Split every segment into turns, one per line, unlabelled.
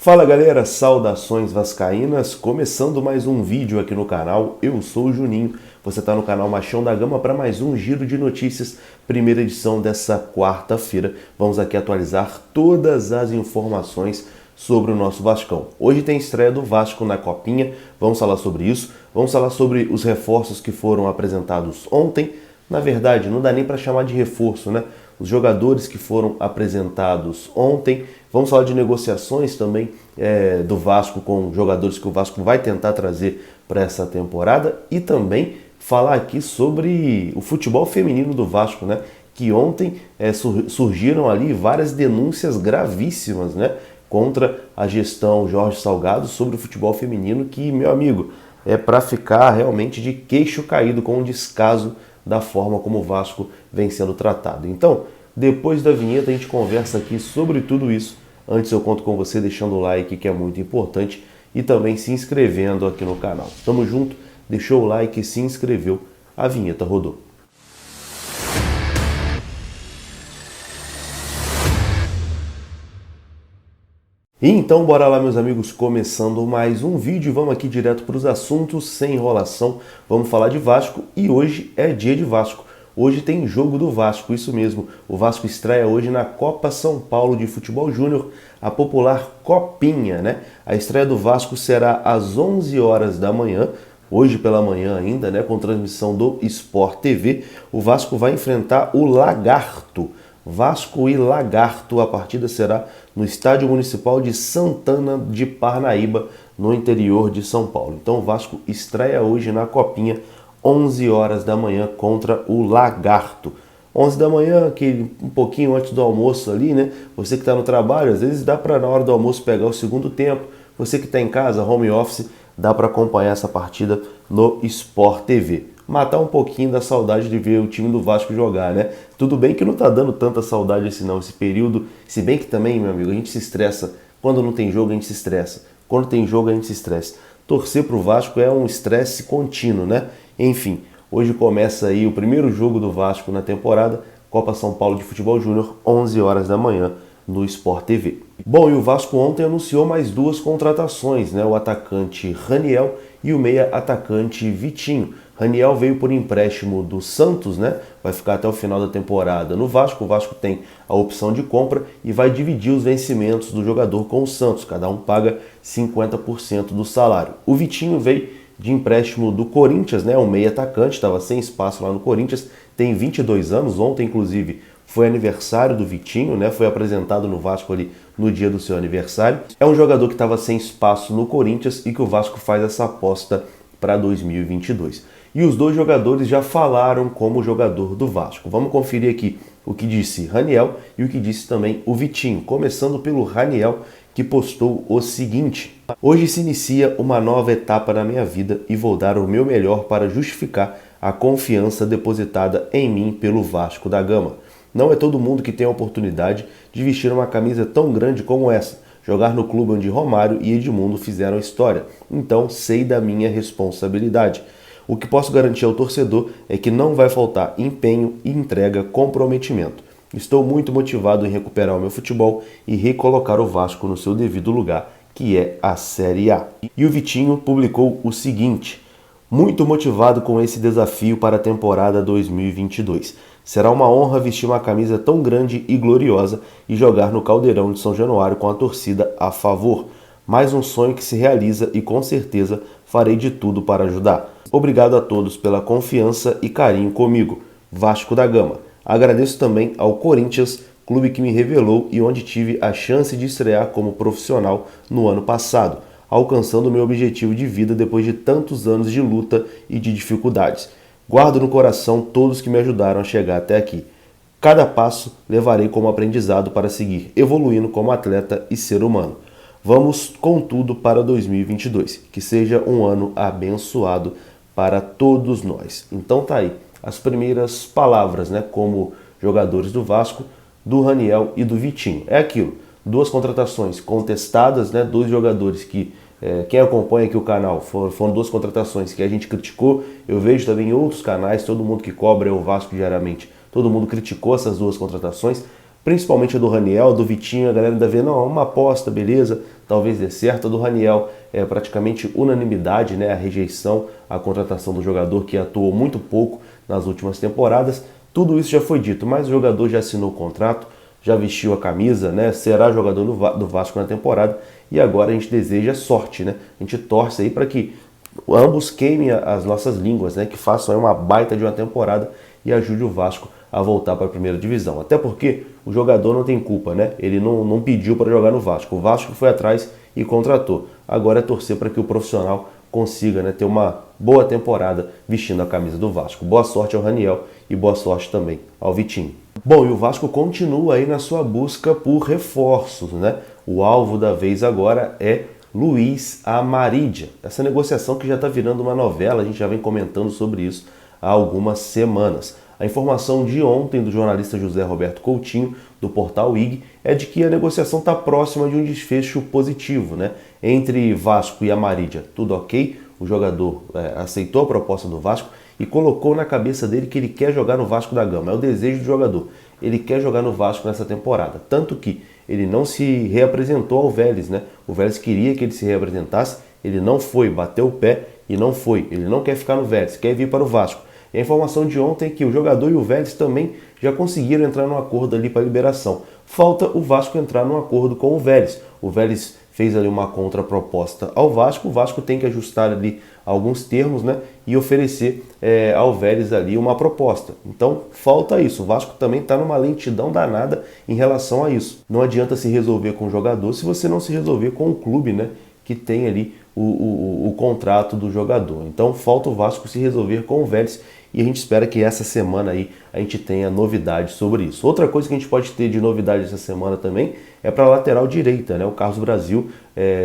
Fala galera, saudações vascaínas, começando mais um vídeo aqui no canal, eu sou o Juninho, você está no canal Machão da Gama para mais um giro de notícias, primeira edição dessa quarta-feira. Vamos aqui atualizar todas as informações sobre o nosso Vascão. Hoje tem estreia do Vasco na Copinha, vamos falar sobre isso, vamos falar sobre os reforços que foram apresentados ontem. Na verdade, não dá nem para chamar de reforço, né? Os jogadores que foram apresentados ontem. Vamos falar de negociações também do Vasco com jogadores que o Vasco vai tentar trazer para essa temporada. E também falar aqui sobre o futebol feminino do Vasco, né? Que ontem surgiram ali várias denúncias gravíssimas, né? Contra a gestão Jorge Salgado sobre o futebol feminino, que, meu amigo, é para ficar realmente de queixo caído com o descaso da forma como o Vasco vem sendo tratado. Então, depois da vinheta a gente conversa aqui sobre tudo isso. Antes eu conto com você deixando o like, que é muito importante, e também se inscrevendo aqui no canal. Tamo junto, deixou o like e se inscreveu, a vinheta rodou. E então, bora lá, meus amigos, começando mais um vídeo. Vamos aqui direto para os assuntos, sem enrolação. Vamos falar de Vasco e hoje é dia de Vasco. Hoje tem jogo do Vasco, isso mesmo. O Vasco estreia hoje na Copa São Paulo de Futebol Júnior, a popular Copinha, né? A estreia do Vasco será às 11 horas da manhã, hoje pela manhã ainda, né? Com transmissão do Sport TV. O Vasco vai enfrentar o Lagarto. Vasco e Lagarto, a partida será no Estádio Municipal de Santana de Parnaíba, no interior de São Paulo. Então o Vasco estreia hoje na Copinha, 11 horas da manhã, contra o Lagarto. 11 da manhã, um pouquinho antes do almoço ali, né? Você que está no trabalho, às vezes dá para na hora do almoço pegar o segundo tempo. Você que está em casa, home office, dá para acompanhar essa partida no Sport TV. Matar um pouquinho da saudade de ver o time do Vasco jogar, né? Tudo bem que não tá dando tanta saudade assim não, esse período, se bem que também, meu amigo, a gente se estressa. Quando não tem jogo, a gente se estressa. Quando tem jogo, a gente se estressa. Torcer pro Vasco é um estresse contínuo, né? Enfim, hoje começa aí o primeiro jogo do Vasco na temporada, Copa São Paulo de Futebol Júnior, 11 horas da manhã, no Sport TV. Bom, e o Vasco ontem anunciou mais duas contratações, né? O atacante Raniel e o meia atacante Vitinho. Raniel veio por empréstimo do Santos, né? Vai ficar até o final da temporada no Vasco. O Vasco tem a opção de compra e vai dividir os vencimentos do jogador com o Santos. Cada um paga 50% do salário. O Vitinho veio de empréstimo do Corinthians, né? Um meia atacante, estava sem espaço lá no Corinthians, tem 22 anos. Ontem, inclusive, foi aniversário do Vitinho, né? Foi apresentado no Vasco ali no dia do seu aniversário. É um jogador que estava sem espaço no Corinthians e que o Vasco faz essa aposta para 2022. E os dois jogadores já falaram como jogador do Vasco. Vamos conferir aqui o que disse Raniel e o que disse também o Vitinho. Começando pelo Raniel, que postou o seguinte: hoje se inicia uma nova etapa na minha vida e vou dar o meu melhor para justificar a confiança depositada em mim pelo Vasco da Gama. Não é todo mundo que tem a oportunidade de vestir uma camisa tão grande como essa, jogar no clube onde Romário e Edmundo fizeram história. Então sei da minha responsabilidade. O que posso garantir ao torcedor é que não vai faltar empenho, entrega, comprometimento. Estou muito motivado em recuperar o meu futebol e recolocar o Vasco no seu devido lugar, que é a Série A. E o Vitinho publicou o seguinte: muito motivado com esse desafio para a temporada 2022. Será uma honra vestir uma camisa tão grande e gloriosa e jogar no Caldeirão de São Januário com a torcida a favor. Mais um sonho que se realiza e com certeza farei de tudo para ajudar. Obrigado a todos pela confiança e carinho comigo. Vasco da Gama. Agradeço também ao Corinthians, clube que me revelou e onde tive a chance de estrear como profissional no ano passado, alcançando meu objetivo de vida depois de tantos anos de luta e de dificuldades. Guardo no coração todos que me ajudaram a chegar até aqui. Cada passo levarei como aprendizado para seguir evoluindo como atleta e ser humano. Vamos com tudo para 2022. Que seja um ano abençoado para todos nós. Então tá aí as primeiras palavras, né, como jogadores do Vasco, do Raniel e do Vitinho. É aquilo, duas contratações contestadas, né, dois jogadores que, quem acompanha aqui o canal, foram duas contratações que a gente criticou. Eu vejo também em outros canais, todo mundo que cobra o Vasco diariamente, todo mundo criticou essas duas contratações, principalmente a do Raniel, a do Vitinho, a galera ainda vê, não, é uma aposta, beleza, talvez dê certo. A do Raniel é praticamente unanimidade, né, a rejeição à contratação do jogador que atuou muito pouco nas últimas temporadas. Tudo isso já foi dito, mas o jogador já assinou o contrato, já vestiu a camisa, né, será jogador do Vasco na temporada e agora a gente deseja sorte, né, a gente torce aí para que ambos queimem as nossas línguas, né, que façam aí uma baita de uma temporada e ajude o Vasco a voltar para a primeira divisão. Até porque o jogador não tem culpa, né? Ele não pediu para jogar no Vasco. O Vasco foi atrás e contratou. Agora é torcer para que o profissional consiga, né, ter uma boa temporada vestindo a camisa do Vasco. Boa sorte ao Raniel e boa sorte também ao Vitinho. Bom, e o Vasco continua aí na sua busca por reforços, né? O alvo da vez agora é Luiz Amarídia. Essa negociação que já está virando uma novela, a gente já vem comentando sobre isso há algumas semanas. A informação de ontem do jornalista José Roberto Coutinho, do portal IG, é de que a negociação está próxima de um desfecho positivo, né? Entre Vasco e Amarídia, tudo ok, o jogador aceitou a proposta do Vasco e colocou na cabeça dele que ele quer jogar no Vasco da Gama, é o desejo do jogador, ele quer jogar no Vasco nessa temporada, tanto que ele não se reapresentou ao Vélez, né? O Vélez queria que ele se reapresentasse, ele não foi, bateu o pé e não foi, ele não quer ficar no Vélez, quer vir para o Vasco. E a informação de ontem é que o jogador e o Vélez também já conseguiram entrar num acordo ali para liberação. Falta o Vasco entrar num acordo com o Vélez. O Vélez fez ali uma contraproposta ao Vasco, o Vasco tem que ajustar ali alguns termos, né, e oferecer ao Vélez ali uma proposta. Então falta isso, o Vasco também está numa lentidão danada em relação a isso. Não adianta se resolver com o jogador se você não se resolver com o clube, né, que tem ali o contrato do jogador. Então falta o Vasco se resolver com o Vélez e a gente espera que essa semana aí a gente tenha novidades sobre isso. Outra coisa que a gente pode ter de novidade essa semana também é para a lateral direita, né? O Carlos Brasil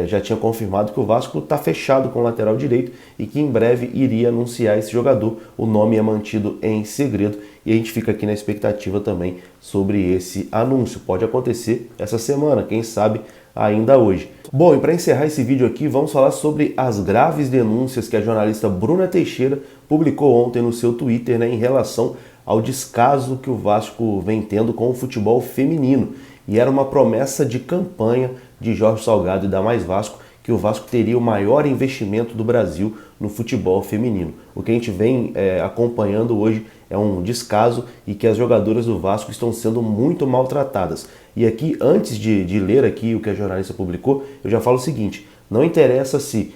já tinha confirmado que o Vasco está fechado com o lateral direito e que em breve iria anunciar esse jogador. O nome é mantido em segredo e a gente fica aqui na expectativa também sobre esse anúncio. Pode acontecer essa semana, quem sabe ainda hoje. Bom, e para encerrar esse vídeo aqui, vamos falar sobre as graves denúncias que a jornalista Bruna Teixeira publicou ontem no seu Twitter, né, em relação ao descaso que o Vasco vem tendo com o futebol feminino. E era uma promessa de campanha de Jorge Salgado e da Mais Vasco que o Vasco teria o maior investimento do Brasil no futebol feminino. O que a gente vem acompanhando hoje é um descaso e que as jogadoras do Vasco estão sendo muito maltratadas. E aqui, antes de ler aqui o que a jornalista publicou, eu já falo o seguinte: não interessa se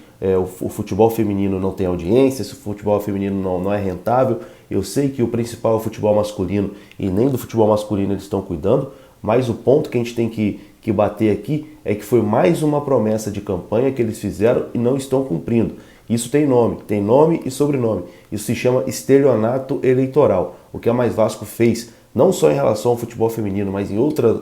o futebol feminino não tem audiência, se o futebol feminino não é rentável. Eu sei que o principal é o futebol masculino e nem do futebol masculino eles estão cuidando, mas o ponto que a gente tem que bater aqui é que foi mais uma promessa de campanha que eles fizeram e não estão cumprindo. Isso tem nome e sobrenome. Isso se chama estelionato eleitoral. O que a Mais Vasco fez, não só em relação ao futebol feminino, mas em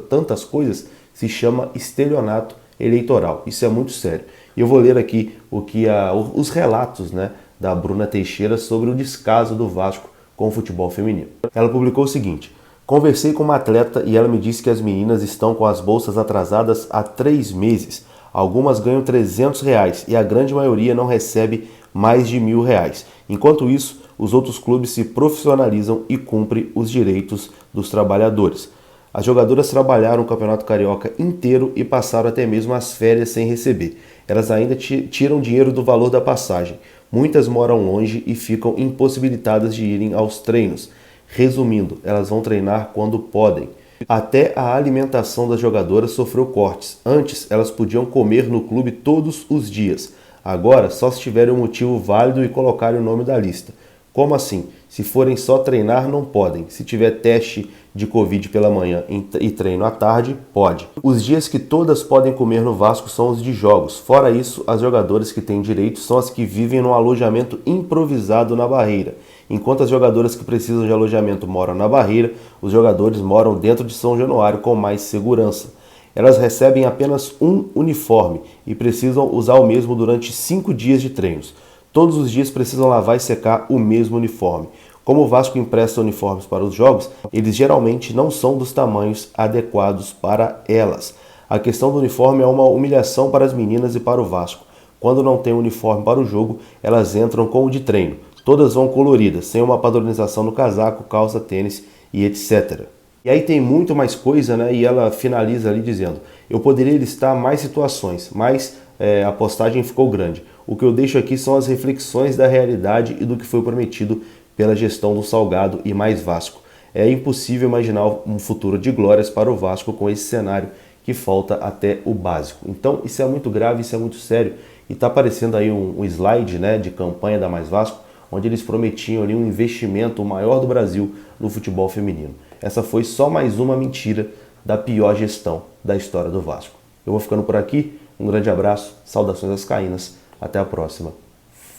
tantas coisas, se chama estelionato eleitoral. Isso é muito sério. E eu vou ler aqui os relatos, né, da Bruna Teixeira sobre o descaso do Vasco com o futebol feminino. Ela publicou o seguinte: conversei com uma atleta e ela me disse que as meninas estão com as bolsas atrasadas há 3 meses. Algumas ganham R$300 e a grande maioria não recebe mais de R$1.000. Enquanto isso, os outros clubes se profissionalizam e cumprem os direitos dos trabalhadores. As jogadoras trabalharam o Campeonato Carioca inteiro e passaram até mesmo as férias sem receber. Elas ainda tiram dinheiro do valor da passagem. Muitas moram longe e ficam impossibilitadas de irem aos treinos. Resumindo, elas vão treinar quando podem. Até a alimentação das jogadoras sofreu cortes. Antes, elas podiam comer no clube todos os dias. Agora, só se tiverem um motivo válido e colocarem o nome da lista. Como assim? Se forem só treinar, não podem. Se tiver teste de Covid pela manhã e treino à tarde, pode. Os dias que todas podem comer no Vasco são os de jogos. Fora isso, as jogadoras que têm direito são as que vivem num alojamento improvisado na Barreira. Enquanto as jogadoras que precisam de alojamento moram na Barreira, os jogadores moram dentro de São Januário com mais segurança. Elas recebem apenas um uniforme e precisam usar o mesmo durante 5 dias de treinos. Todos os dias precisam lavar e secar o mesmo uniforme. Como o Vasco empresta uniformes para os jogos, eles geralmente não são dos tamanhos adequados para elas. A questão do uniforme é uma humilhação para as meninas e para o Vasco. Quando não tem uniforme para o jogo, elas entram com o de treino. Todas vão coloridas, sem uma padronização no casaco, calça, tênis e etc. E aí tem muito mais coisa, né? E ela finaliza ali dizendo: eu poderia listar mais situações, mas a postagem ficou grande. O que eu deixo aqui são as reflexões da realidade e do que foi prometido pela gestão do Salgado e mais Vasco. É impossível imaginar um futuro de glórias para o Vasco com esse cenário que falta até o básico. Então isso é muito grave, isso é muito sério. E está aparecendo aí um slide, né, de campanha da Mais Vasco, onde eles prometiam ali um investimento maior do Brasil no futebol feminino. Essa foi só mais uma mentira da pior gestão da história do Vasco. Eu vou ficando por aqui, um grande abraço, saudações vascaínas, até a próxima.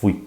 Fui!